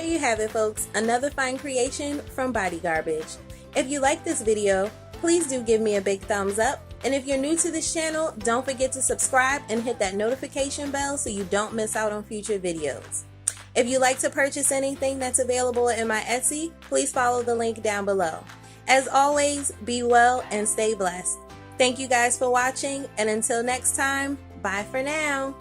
There you have it, folks, another fine creation from BodyGarbage. If you like this video, please do give me a big thumbs up. And if you're new to this channel, don't forget to subscribe and hit that notification bell so you don't miss out on future videos. If you'd like to purchase anything that's available in my Etsy, please follow the link down below. As always, be well and stay blessed. Thank you guys for watching, and until next time, bye for now.